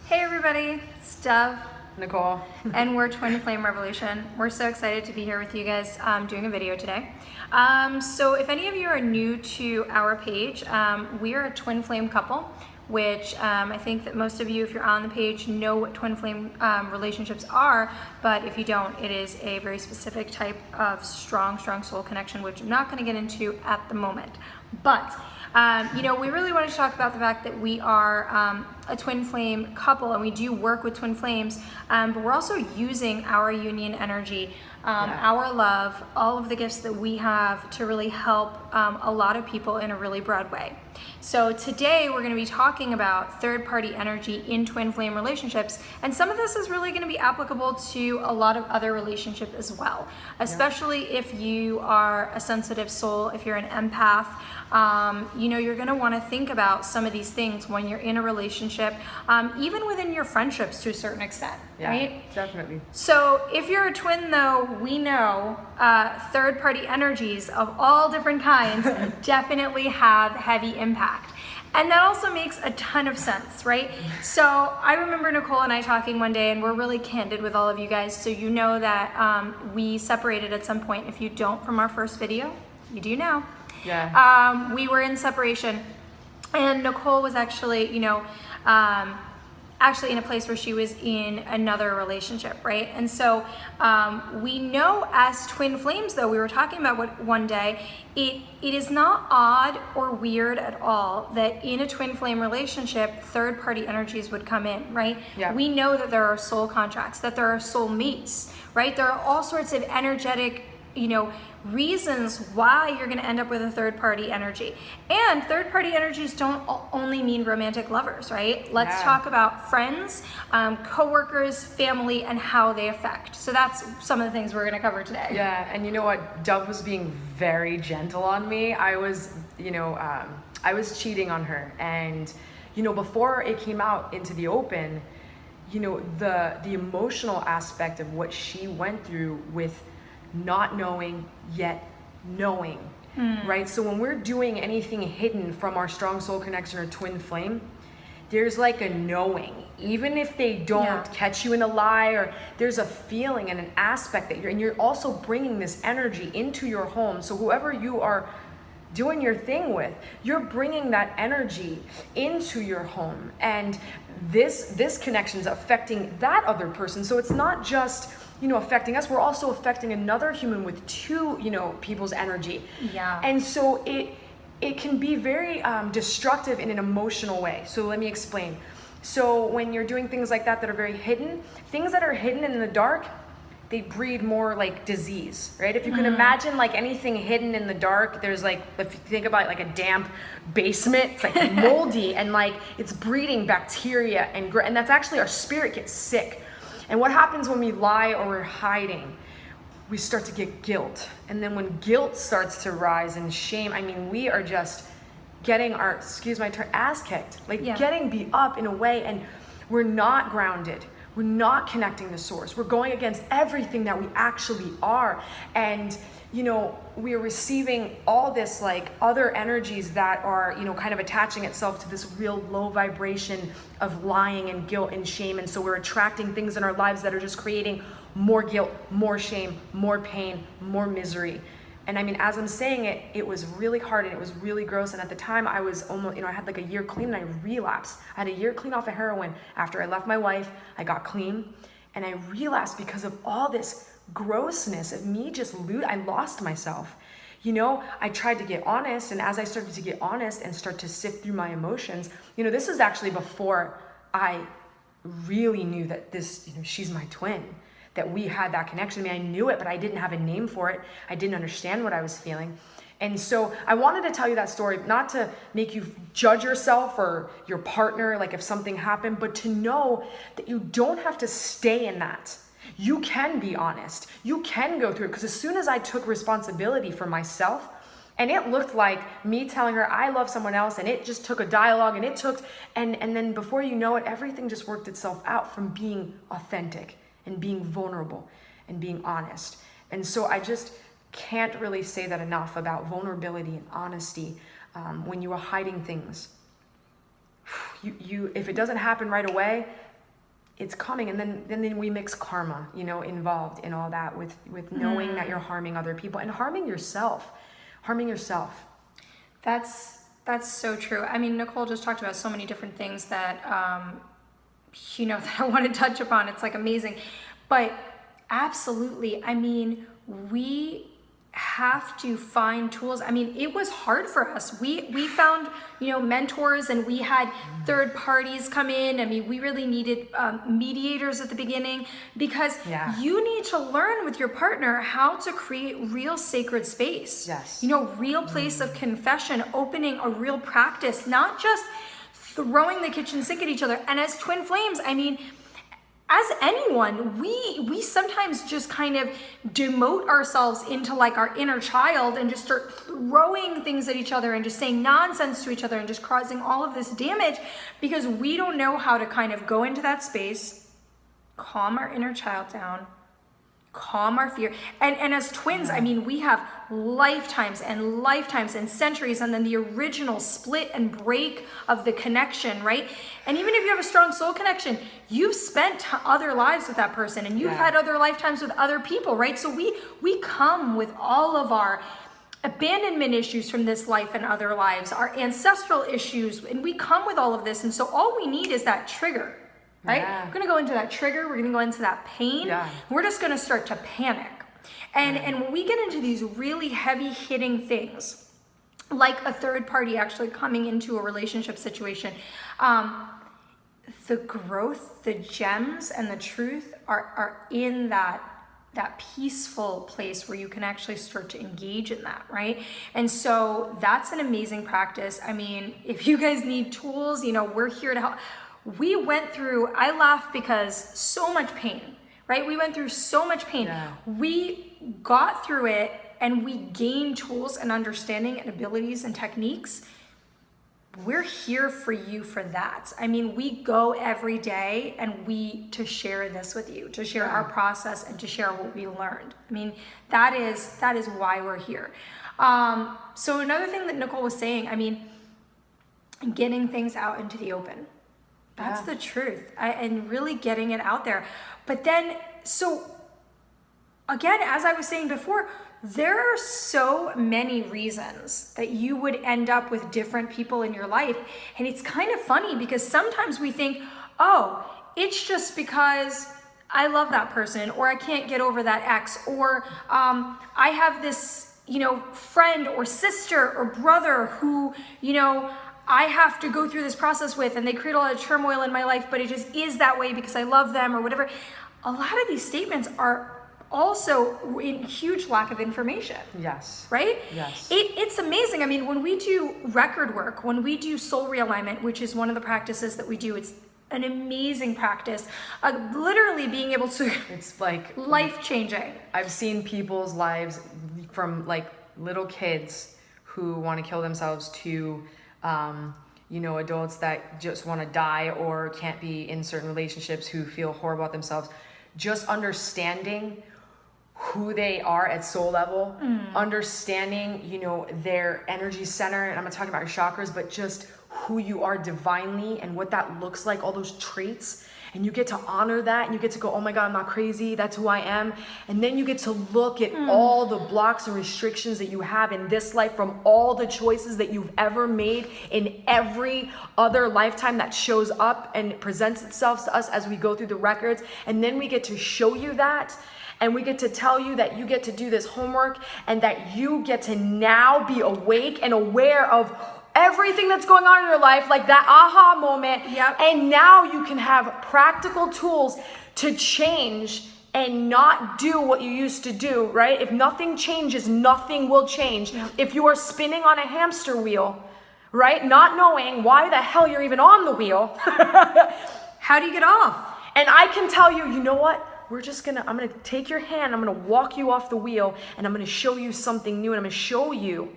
Hey everybody, it's Dove, Nicole. and we're Twin Flame Revolution. We're so excited to be here with you guys doing a video today. So if any of you are new to our page, we are a twin flame couple, which I think that most of you, if you're on the page, know what twin flame relationships are, but if you don't, it is a very specific type of strong soul connection, which I'm not going to get into at the moment. But we really wanted to talk about the fact that we are a twin flame couple, and we do work with twin flames, but we're also using our union energy, our love, all of the gifts that we have to really help a lot of people in a really broad way. So today we're going to be talking about third-party energy in twin flame relationships, and some of this is really going to be applicable to a lot of other relationships as well, especially if you are a sensitive soul, if you're an empath. You're going to want to think about some of these things when you're in a relationship, even within your friendships to a certain extent, right? Definitely. So if you're a twin, though, we know third-party energies of all different kinds definitely have heavy impact. And that also makes a ton of sense, right? So I remember Nicole and I talking one day, and we're really candid with all of you guys, so you know that we separated at some point. If you don't from our first video, you do now. Yeah. We were in separation, and Nicole was actually, actually in a place where she was in another relationship, right? And so we know as twin flames, though, we were talking about what one day, it is not odd or weird at all that in a twin flame relationship, third party energies would come in, right? Yeah. We know that there are soul contracts, that there are soul mates, right? There are all sorts of energetic, reasons why you're going to end up with a third party energy. And third party energies don't only mean romantic lovers, right? Let's talk about friends, coworkers, family, and how they affect. So that's some of the things we're going to cover today. Yeah, and you know what? Dove was being very gentle on me. I was cheating on her, and before it came out into the open, the emotional aspect of what she went through with not knowing yet knowing, right? So when we're doing anything hidden from our strong soul connection or twin flame, there's like a knowing, even if they don't catch you in a lie, or there's a feeling and an aspect that you're also bringing this energy into your home. So whoever you are doing your thing with, you're bringing that energy into your home, and this connection is affecting that other person. So it's not just affecting us, we're also affecting another human with two people's energy. And so it can be very destructive in an emotional way. So let me explain. So when you're doing things like that are very hidden, things that are hidden in the dark, they breed more like disease, right? If you can imagine like anything hidden in the dark, there's like, if you think about like a damp basement, it's like moldy and like it's breeding bacteria, and that's actually our spirit gets sick. And what happens when we lie or we're hiding? We start to get guilt. And then when guilt starts to rise and shame, we are just getting our, excuse my term, ass kicked. Getting beat up in a way, and we're not grounded. We're not connecting to source. We're going against everything that we actually are. And we are receiving all this like other energies that are, kind of attaching itself to this real low vibration of lying and guilt and shame. And so we're attracting things in our lives that are just creating more guilt, more shame, more pain, more misery. And as I'm saying it, it was really hard and it was really gross. And at the time I was almost, I had like a year clean, and I relapsed. I had a year clean off of heroin. After I left my wife, I got clean, and I relapsed because of all this grossness of me I lost myself. I tried to get honest, and as I started to get honest and start to sift through my emotions, this is actually before I really knew that this, she's my twin, that we had that connection. I knew it, but I didn't have a name for it. I didn't understand what I was feeling. And so I wanted to tell you that story, not to make you judge yourself or your partner, like if something happened, but to know that you don't have to stay in that. You can be honest. You can go through it, because as soon as I took responsibility for myself, and it looked like me telling her I love someone else, and it just took a dialogue, and then before you know it, everything just worked itself out from being authentic and being vulnerable and being honest. And so I just can't really say that enough about vulnerability and honesty when you are hiding things. If it doesn't happen right away, it's coming. And then we mix karma, you know, involved in all that with knowing that you're harming other people and harming yourself. That's so true. I mean, Nicole just talked about so many different things that, that I want to touch upon. It's like amazing. But absolutely, I mean, we have to find tools. I mean, it was hard for us. We found, mentors, and we had third parties come in. I mean, we really needed mediators at the beginning, because you need to learn with your partner how to create real sacred space. Yes. Real place of confession, opening a real practice, not just throwing the kitchen sink at each other. And as twin flames, I mean, as anyone, we sometimes just kind of demote ourselves into like our inner child and just start throwing things at each other and just saying nonsense to each other and just causing all of this damage, because we don't know how to kind of go into that space, calm our inner child down, calm our fear. And as twins, I mean, we have lifetimes and lifetimes and centuries, and then the original split and break of the connection, right? And even if you have a strong soul connection, you've spent other lives with that person, and you've had other lifetimes with other people, right? So we come with all of our abandonment issues from this life and other lives, our ancestral issues, and we come with all of this. And so all we need is that trigger. Right? Yeah. We're going to go into that trigger. We're going to go into that pain. Yeah. We're just going to start to panic. And when we get into these really heavy hitting things, like a third party actually coming into a relationship situation, the growth, the gems, and the truth are in that peaceful place where you can actually start to engage in that, right? And so that's an amazing practice. I mean, if you guys need tools, we're here to help. We went through, I laugh because so much pain, right? We went through so much pain. Yeah. We got through it, and we gained tools and understanding and abilities and techniques. We're here for you for that. I mean, we go every day and to share this with you, to share our process and to share what we learned. I mean, that is why we're here. So another thing that Nicole was saying, I mean, getting things out into the open. That's the truth. And really getting it out there. But then, so again, as I was saying before, there are so many reasons that you would end up with different people in your life. And it's kind of funny, because sometimes we think, oh, it's just because I love that person, or I can't get over that ex, or I have this, friend or sister or brother who, I have to go through this process with, and they create a lot of turmoil in my life, but it just is that way because I love them or whatever. A lot of these statements are also in huge lack of information. Yes. Right? Yes. It's amazing. I mean, when we do record work, when we do soul realignment, which is one of the practices that we do, it's an amazing practice. Literally being able to, it's like life-changing. I've seen people's lives, from like little kids who want to kill themselves to adults that just want to die or can't be in certain relationships, who feel horrible about themselves. Just understanding who they are at soul level, understanding, their energy center. And I'm not talking about your chakras, but just who you are divinely and what that looks like, all those traits. And you get to honor that, and you get to go, oh my God, I'm not crazy, that's who I am. And then you get to look at all the blocks and restrictions that you have in this life from all the choices that you've ever made in every other lifetime that shows up and presents itself to us as we go through the records. And then we get to show you that, and we get to tell you that you get to do this homework, and that you get to now be awake and aware of everything that's going on in your life, like that aha moment. Yep. And now you can have practical tools to change and not do what you used to do, right? If nothing changes, nothing will change. Yep. If you are spinning on a hamster wheel, right? Not knowing why the hell you're even on the wheel. How do you get off? And I can tell you, you know what? I'm gonna take your hand, I'm gonna walk you off the wheel, and I'm gonna show you something new, and I'm gonna show you.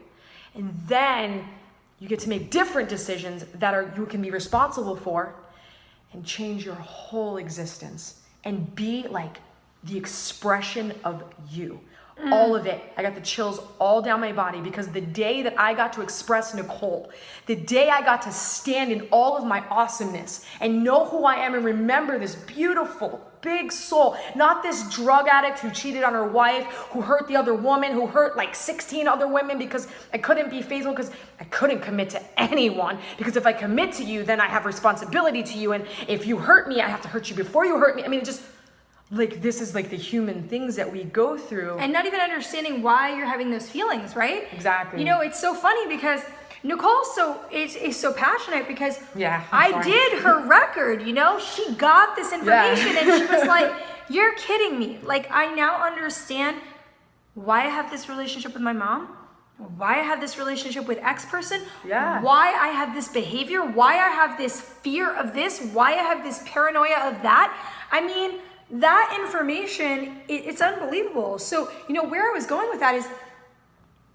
And then you get to make different decisions that you can be responsible for, and change your whole existence and be like the expression of you. All of it. I got the chills all down my body because the day that I got to express Nicole, the day I got to stand in all of my awesomeness and know who I am and remember this beautiful, big soul, not this drug addict who cheated on her wife, who hurt the other woman, who hurt like 16 other women because I couldn't be faithful, because I couldn't commit to anyone, because if I commit to you, then I have responsibility to you, and if you hurt me, I have to hurt you before you hurt me. I mean, it just, like, this is like the human things that we go through. And not even understanding why you're having those feelings, right? Exactly. You know, it's so funny because Nicole is so passionate because Yeah, I did her record, you know? She got this information and she was like, you're kidding me. Like, I now understand why I have this relationship with my mom, why I have this relationship with X person, why I have this behavior, why I have this fear of this, why I have this paranoia of that. I mean, that information, it's unbelievable. So, you know, where I was going with that is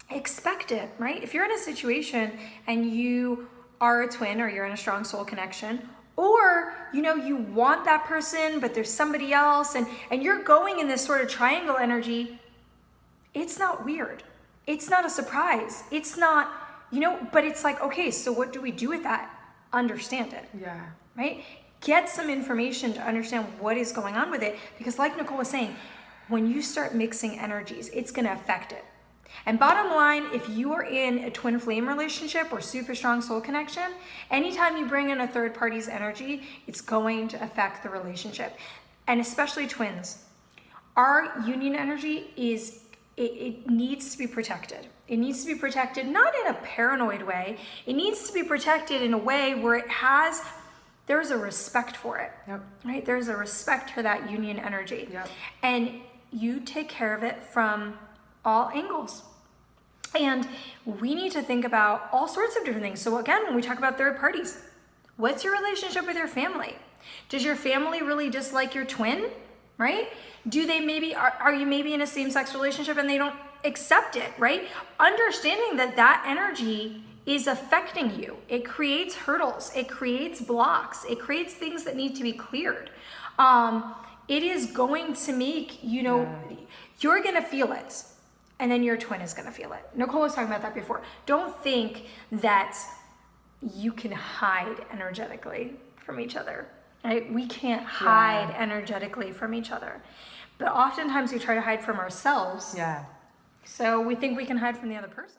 expect it, right? If you're in a situation and you are a twin or you're in a strong soul connection, or, you know, you want that person, but there's somebody else and you're going in this sort of triangle energy, it's not weird. It's not a surprise. It's not, you know, but it's like, okay, so what do we do with that? Understand it. Yeah. Right? Get some information to understand what is going on with it. Because like Nicole was saying, when you start mixing energies, it's going to affect it. And bottom line, if you are in a twin flame relationship or super strong soul connection, anytime you bring in a third party's energy, it's going to affect the relationship. And especially twins. Our union energy is, it needs to be protected. It needs to be protected, not in a paranoid way. It needs to be protected in a way where there's a respect for it, right? There's a respect for that union energy. And you take care of it from all angles. And we need to think about all sorts of different things. So again, when we talk about third parties, what's your relationship with your family? Does your family really dislike your twin, right? Do they maybe, are you maybe in a same-sex relationship and they don't accept it, right? Understanding that energy is affecting you. It creates hurdles. It creates blocks. It creates things that need to be cleared. It is going to make, you know, you're going to feel it. And then your twin is going to feel it. Nicole was talking about that before. Don't think that you can hide energetically from each other. Right? We can't hide energetically from each other. But oftentimes we try to hide from ourselves. So we think we can hide from the other person.